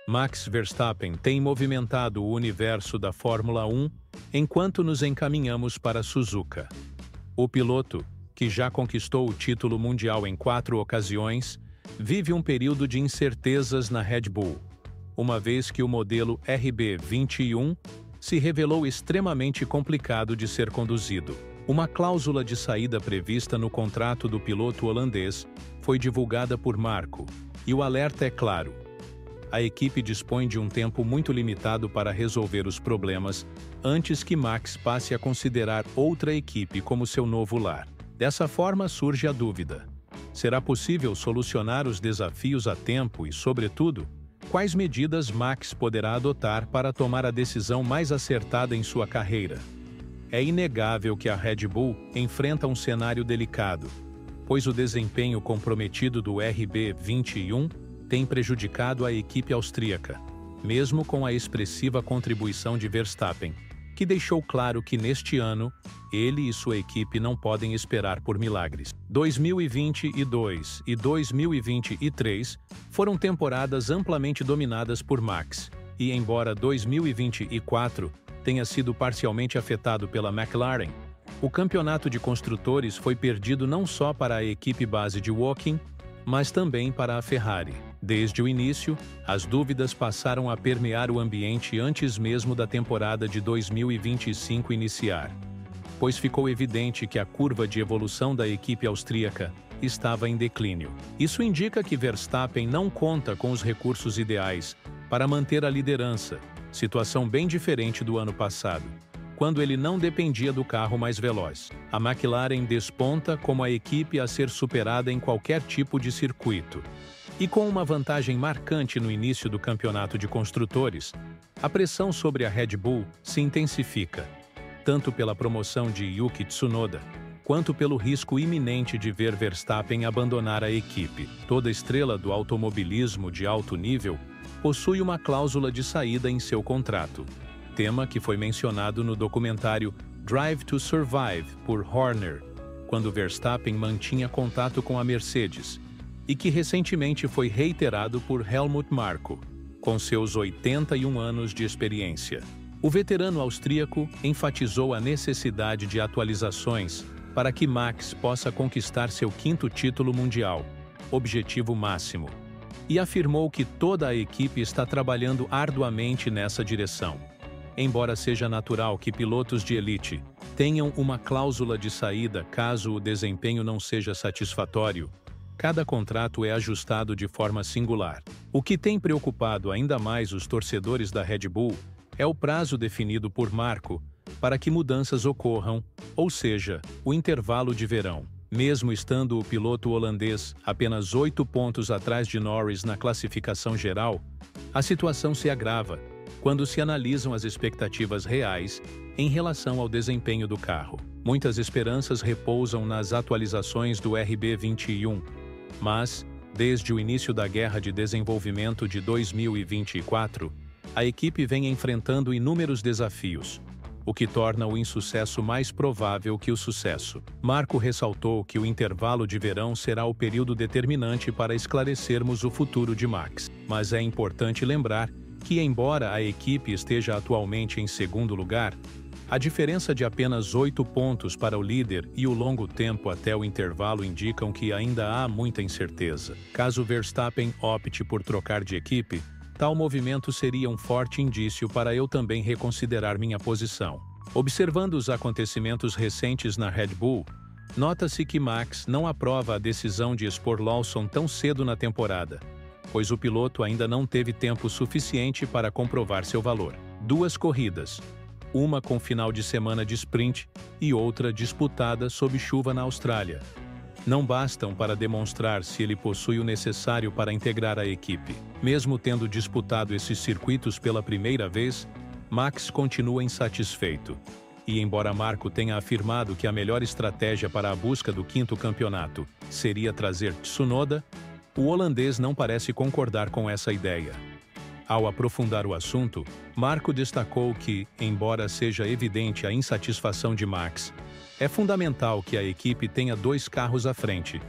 Max Verstappen tem movimentado o universo da Fórmula 1 enquanto nos encaminhamos para Suzuka. O piloto, que já conquistou o título mundial em 4 ocasiões, vive um período de incertezas na Red Bull, uma vez que o modelo RB21 se revelou extremamente complicado de ser conduzido. Uma cláusula de saída prevista no contrato do piloto holandês foi divulgada por Marco, e o alerta é claro. A equipe dispõe de um tempo muito limitado para resolver os problemas antes que Max passe a considerar outra equipe como seu novo lar. Dessa forma surge a dúvida: será possível solucionar os desafios a tempo e, sobretudo, quais medidas Max poderá adotar para tomar a decisão mais acertada em sua carreira? É inegável que a Red Bull enfrenta um cenário delicado, pois o desempenho comprometido do RB21 tem prejudicado a equipe austríaca, mesmo com a expressiva contribuição de Verstappen, que deixou claro que neste ano, ele e sua equipe não podem esperar por milagres. 2022 e 2023 foram temporadas amplamente dominadas por Max, e embora 2024 tenha sido parcialmente afetado pela McLaren, o campeonato de construtores foi perdido não só para a equipe base de Woking, mas também para a Ferrari. Desde o início, as dúvidas passaram a permear o ambiente antes mesmo da temporada de 2025 iniciar, pois ficou evidente que a curva de evolução da equipe austríaca estava em declínio. Isso indica que Verstappen não conta com os recursos ideais para manter a liderança, situação bem diferente do ano passado, quando ele não dependia do carro mais veloz. A McLaren desponta como a equipe a ser superada em qualquer tipo de circuito. E com uma vantagem marcante no início do campeonato de construtores, a pressão sobre a Red Bull se intensifica, tanto pela promoção de Yuki Tsunoda, quanto pelo risco iminente de ver Verstappen abandonar a equipe. Toda estrela do automobilismo de alto nível possui uma cláusula de saída em seu contrato, tema que foi mencionado no documentário Drive to Survive por Horner, quando Verstappen mantinha contato com a Mercedes, e que recentemente foi reiterado por Helmut Marko, com seus 81 anos de experiência. O veterano austríaco enfatizou a necessidade de atualizações para que Max possa conquistar seu 5º título mundial, objetivo máximo, e afirmou que toda a equipe está trabalhando arduamente nessa direção. Embora seja natural que pilotos de elite tenham uma cláusula de saída caso o desempenho não seja satisfatório, cada contrato é ajustado de forma singular. O que tem preocupado ainda mais os torcedores da Red Bull é o prazo definido por Marko para que mudanças ocorram, ou seja, o intervalo de verão. Mesmo estando o piloto holandês apenas 8 pontos atrás de Norris na classificação geral, a situação se agrava quando se analisam as expectativas reais em relação ao desempenho do carro. Muitas esperanças repousam nas atualizações do RB21, mas, desde o início da guerra de desenvolvimento de 2024, a equipe vem enfrentando inúmeros desafios, o que torna o insucesso mais provável que o sucesso. Marko ressaltou que o intervalo de verão será o período determinante para esclarecermos o futuro de Max. Mas é importante lembrar que, embora a equipe esteja atualmente em 2º lugar, a diferença de apenas 8 pontos para o líder e o longo tempo até o intervalo indicam que ainda há muita incerteza. Caso Verstappen opte por trocar de equipe, tal movimento seria um forte indício para eu também reconsiderar minha posição. Observando os acontecimentos recentes na Red Bull, nota-se que Max não aprova a decisão de expor Lawson tão cedo na temporada, pois o piloto ainda não teve tempo suficiente para comprovar seu valor. 2 corridas, uma com final de semana de sprint e outra disputada sob chuva na Austrália, não bastam para demonstrar se ele possui o necessário para integrar a equipe. Mesmo tendo disputado esses circuitos pela primeira vez, Max continua insatisfeito. E embora Marko tenha afirmado que a melhor estratégia para a busca do 5º campeonato seria trazer Tsunoda, o holandês não parece concordar com essa ideia. Ao aprofundar o assunto, Marko destacou que, embora seja evidente a insatisfação de Max, é fundamental que a equipe tenha 2 carros à frente,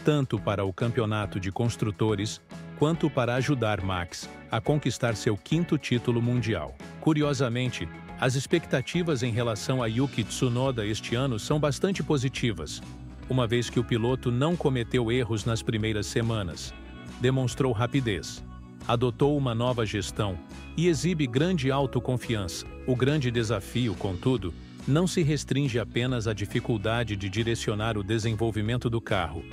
tanto para o campeonato de construtores quanto para ajudar Max a conquistar seu 5º título mundial. Curiosamente, as expectativas em relação a Yuki Tsunoda este ano são bastante positivas, uma vez que o piloto não cometeu erros nas primeiras semanas, demonstrou rapidez, adotou uma nova gestão e exibe grande autoconfiança. O grande desafio, contudo, não se restringe apenas à dificuldade de direcionar o desenvolvimento do carro,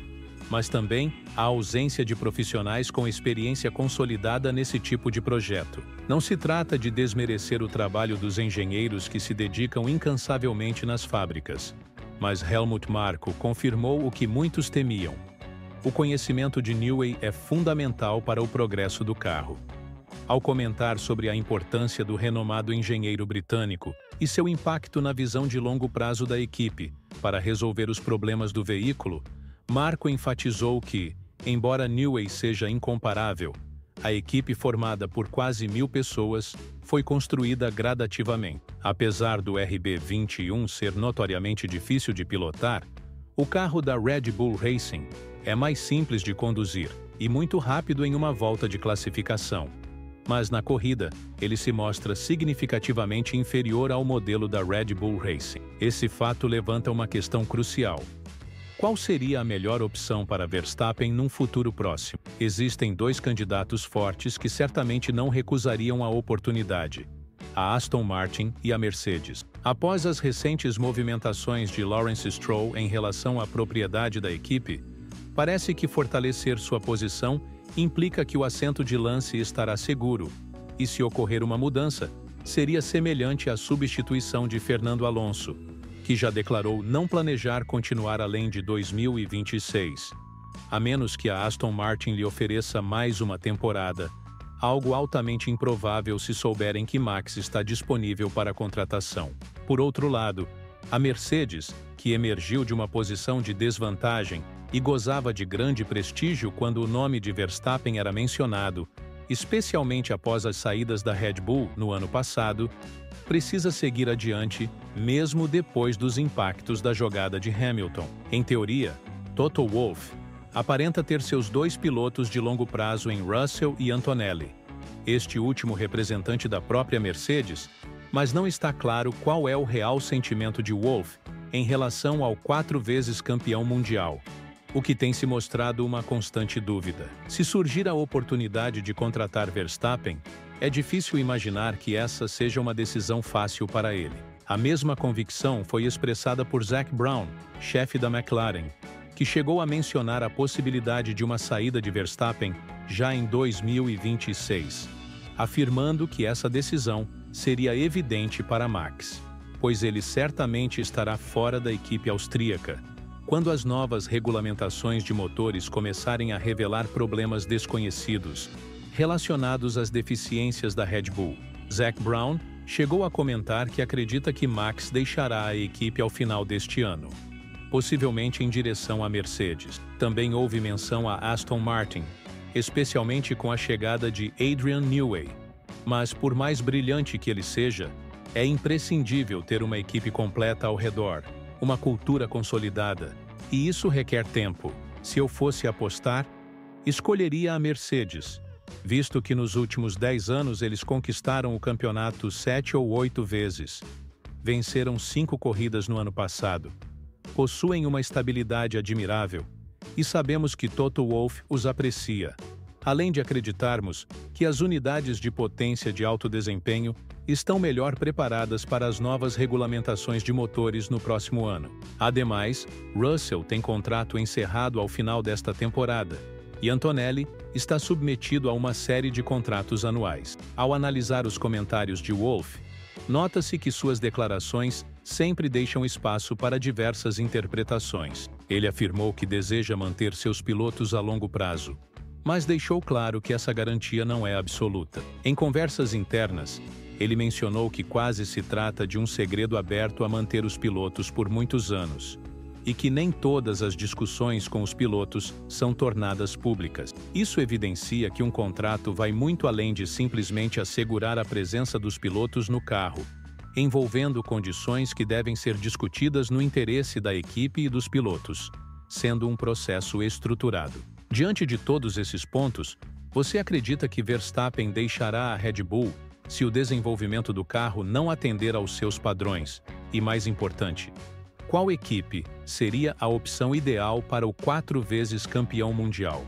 mas também à ausência de profissionais com experiência consolidada nesse tipo de projeto. Não se trata de desmerecer o trabalho dos engenheiros que se dedicam incansavelmente nas fábricas, mas Helmut Marko confirmou o que muitos temiam. O conhecimento de Newey é fundamental para o progresso do carro. Ao comentar sobre a importância do renomado engenheiro britânico e seu impacto na visão de longo prazo da equipe para resolver os problemas do veículo, Marko enfatizou que, embora Newey seja incomparável, a equipe formada por quase 1000 pessoas foi construída gradativamente. Apesar do RB21 ser notoriamente difícil de pilotar, o carro da Red Bull Racing é mais simples de conduzir e muito rápido em uma volta de classificação. Mas na corrida, ele se mostra significativamente inferior ao modelo da Red Bull Racing. Esse fato levanta uma questão crucial. Qual seria a melhor opção para Verstappen num futuro próximo? Existem 2 candidatos fortes que certamente não recusariam a oportunidade: a Aston Martin e a Mercedes. Após as recentes movimentações de Lawrence Stroll em relação à propriedade da equipe, parece que fortalecer sua posição implica que o assento de Lance estará seguro, e se ocorrer uma mudança, seria semelhante à substituição de Fernando Alonso, que já declarou não planejar continuar além de 2026, a menos que a Aston Martin lhe ofereça mais uma temporada, algo altamente improvável se souberem que Max está disponível para contratação. Por outro lado, a Mercedes, que emergiu de uma posição de desvantagem e gozava de grande prestígio quando o nome de Verstappen era mencionado, especialmente após as saídas da Red Bull no ano passado, precisa seguir adiante, mesmo depois dos impactos da jogada de Hamilton. Em teoria, Toto Wolff aparenta ter seus 2 pilotos de longo prazo em Russell e Antonelli, este último representante da própria Mercedes, mas não está claro qual é o real sentimento de Wolff em relação ao 4 vezes campeão mundial, o que tem se mostrado uma constante dúvida. Se surgir a oportunidade de contratar Verstappen, é difícil imaginar que essa seja uma decisão fácil para ele. A mesma convicção foi expressada por Zac Brown, chefe da McLaren, que chegou a mencionar a possibilidade de uma saída de Verstappen já em 2026, afirmando que essa decisão seria evidente para Max, pois ele certamente estará fora da equipe austríaca quando as novas regulamentações de motores começarem a revelar problemas desconhecidos relacionados às deficiências da Red Bull. Zac Brown chegou a comentar que acredita que Max deixará a equipe ao final deste ano, possivelmente em direção à Mercedes. Também houve menção a Aston Martin, especialmente com a chegada de Adrian Newey. Mas por mais brilhante que ele seja, é imprescindível ter uma equipe completa ao redor, uma cultura consolidada, e isso requer tempo. Se eu fosse apostar, escolheria a Mercedes, visto que nos últimos 10 anos eles conquistaram o campeonato 7 ou 8 vezes. Venceram 5 corridas no ano passado. Possuem uma estabilidade admirável, e sabemos que Toto Wolff os aprecia, além de acreditarmos que as unidades de potência de alto desempenho estão melhor preparadas para as novas regulamentações de motores no próximo ano. Ademais, Russell tem contrato encerrado ao final desta temporada, e Antonelli está submetido a uma série de contratos anuais. Ao analisar os comentários de Wolff, nota-se que suas declarações sempre deixam espaço para diversas interpretações. Ele afirmou que deseja manter seus pilotos a longo prazo, mas deixou claro que essa garantia não é absoluta. Em conversas internas, ele mencionou que quase se trata de um segredo aberto a manter os pilotos por muitos anos, e que nem todas as discussões com os pilotos são tornadas públicas. Isso evidencia que um contrato vai muito além de simplesmente assegurar a presença dos pilotos no carro, envolvendo condições que devem ser discutidas no interesse da equipe e dos pilotos, sendo um processo estruturado. Diante de todos esses pontos, Você acredita que Verstappen deixará a Red Bull se o desenvolvimento do carro não atender aos seus padrões? E mais importante, qual equipe seria a opção ideal para o 4 vezes campeão mundial?